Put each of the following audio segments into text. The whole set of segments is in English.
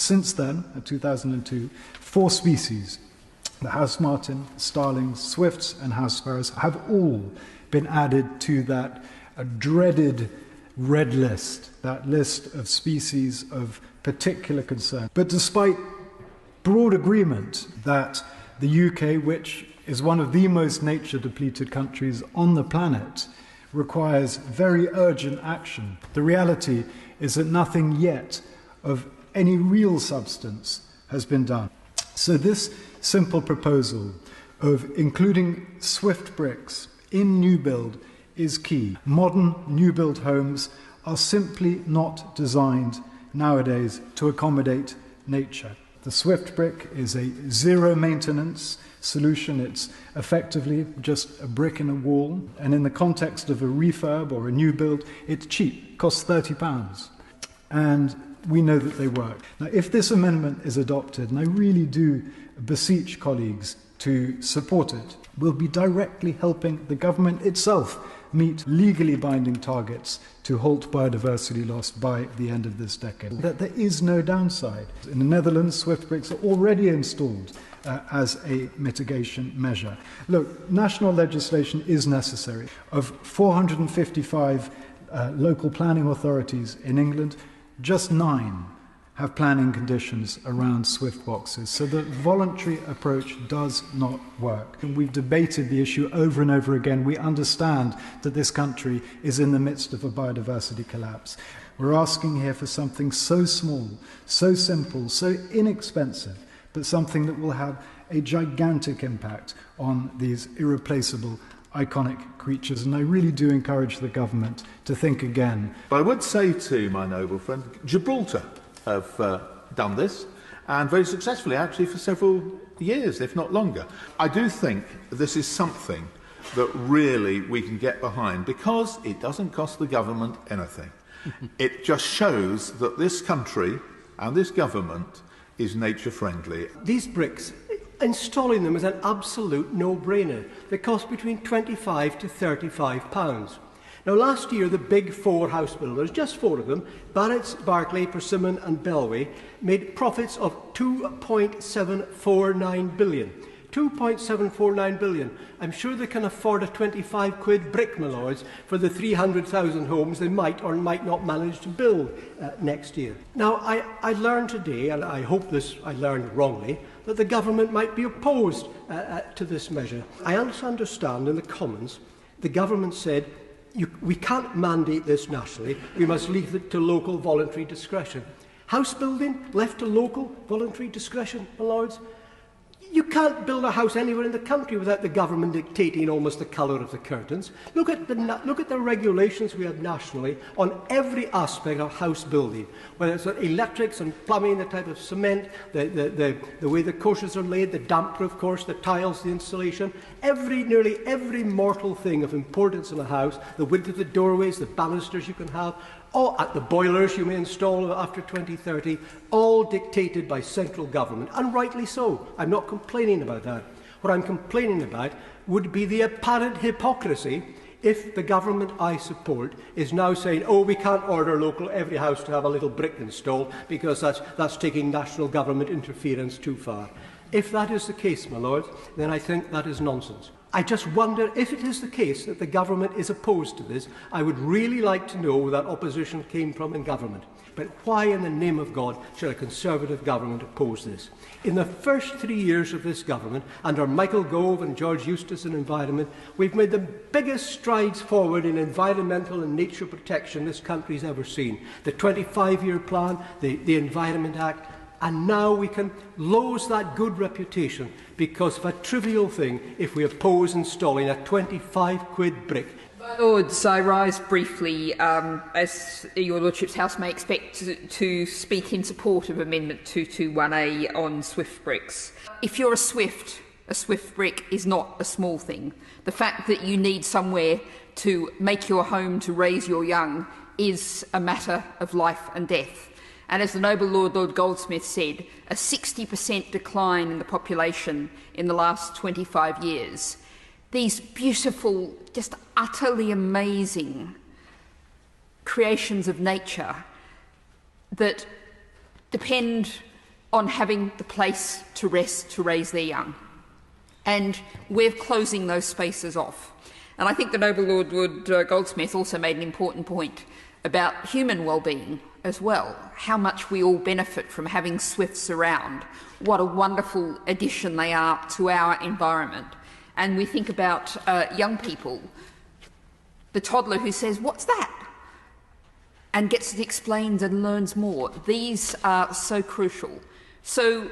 Since then, in 2002, 4 species, the house martin, starlings, swifts and house sparrows, have all been added to that dreaded red list, that list of species of particular concern. But despite broad agreement that the UK, which is one of the most nature-depleted countries on the planet, requires very urgent action, the reality is that nothing yet of any real substance has been done. So this simple proposal of including swift bricks in new build is key. Modern new build homes are simply not designed nowadays to accommodate nature. The swift brick is a zero maintenance solution. It's effectively just a brick in a wall, and in the context of a refurb or a new build, it's cheap, costs £30, and we know that they work. Now, if this amendment is adopted, and I really do beseech colleagues to support it, we'll be directly helping the government itself meet legally binding targets to halt biodiversity loss by the end of this decade. That there is no downside. In the Netherlands, swift bricks are already installed as a mitigation measure. Look, national legislation is necessary. Of 455 local planning authorities in England, just 9 have planning conditions around swift boxes. So the voluntary approach does not work. And we've debated the issue over and over again. We understand that this country is in the midst of a biodiversity collapse. We're asking here for something so small, so simple, so inexpensive, but something that will have a gigantic impact on these irreplaceable, iconic creatures. And I really do encourage the government to think again. But I would say to my noble friend, Gibraltar have done this, and very successfully actually for several years, if not longer. I do think this is something that really we can get behind, because it doesn't cost the government anything. It just shows that this country and this government is nature friendly. These bricks, installing them is an absolute no-brainer. They cost between £25 to £35. Now, last year, the big 4 house builders, just 4 of them, Barratt's, Barclay, Persimmon and Bellway, made profits of £2.749 billion. £2.749 billion. I'm sure they can afford a 25 quid brick, my lords, for the 300,000 homes they might or might not manage to build next year. Now, I learned today, and I hope I learned wrongly, that the government might be opposed to this measure. I also understand in the Commons, the government said, we can't mandate this nationally, we must leave it to local voluntary discretion. House building left to local voluntary discretion, my lords? You can't build a house anywhere in the country without the government dictating almost the colour of the curtains. Look at the regulations we have nationally on every aspect of house building, whether it's electrics and plumbing, the type of cement, the way the courses are laid, the damp-proof course, the tiles, the insulation, nearly every mortal thing of importance in a house, the width of the doorways, the banisters you can have, all at the boilers you may install after 2030, all dictated by central government, and rightly so. I'm not complaining about that. What I'm complaining about would be the apparent hypocrisy if the government I support is now saying, oh, we can't order every house to have a little brick installed because that's taking national government interference too far. If that is the case, my lords, then I think that is nonsense. I just wonder if it is the case that the government is opposed to this. I would really like to know where that opposition came from in government. But why in the name of God should a Conservative government oppose this? In the first 3 years of this government, under Michael Gove and George Eustace in Environment, we've made the biggest strides forward in environmental and nature protection this country's ever seen. The 25-year plan, the Environment Act, and now we can lose that good reputation because of a trivial thing if we oppose installing a 25 quid brick. Lords, I rise briefly, as your Lordship's House may expect, to speak in support of Amendment 221A on swift bricks. If you're a swift brick is not a small thing. The fact that you need somewhere to make your home, to raise your young, is a matter of life and death. And as the noble Lord Goldsmith said, a 60% decline in the population in the last 25 years. These beautiful, just utterly amazing creations of nature that depend on having the place to rest to raise their young. And we're closing those spaces off. And I think the Noble Lord Goldsmith also made an important point about human well-being as well, how much we all benefit from having swifts around, what a wonderful addition they are to our environment. And we think about young people, the toddler who says, "What's that?" and gets it explained and learns more. These are so crucial. So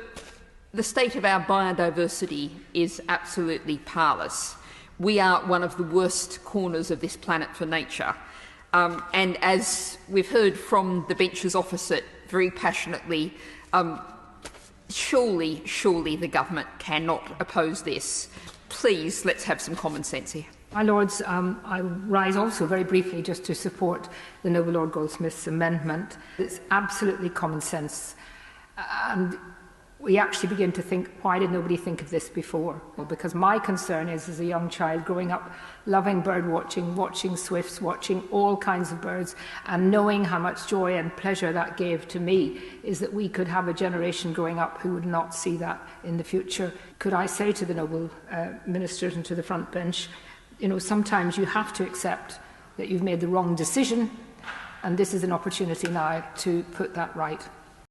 the state of our biodiversity is absolutely parlous. We are one of the worst corners of this planet for nature. And as we've heard from the benches opposite very passionately, surely the government cannot oppose this. Please, let's have some common sense here. My Lords, I rise also very briefly just to support the Noble Lord Goldsmith's amendment. It's absolutely common sense. And we actually begin to think, why did nobody think of this before? Well, because my concern is, as a young child growing up, loving bird watching, watching swifts, watching all kinds of birds, and knowing how much joy and pleasure that gave to me, is that we could have a generation growing up who would not see that in the future. Could I say to the noble ministers and to the front bench, you know, sometimes you have to accept that you've made the wrong decision, and this is an opportunity now to put that right.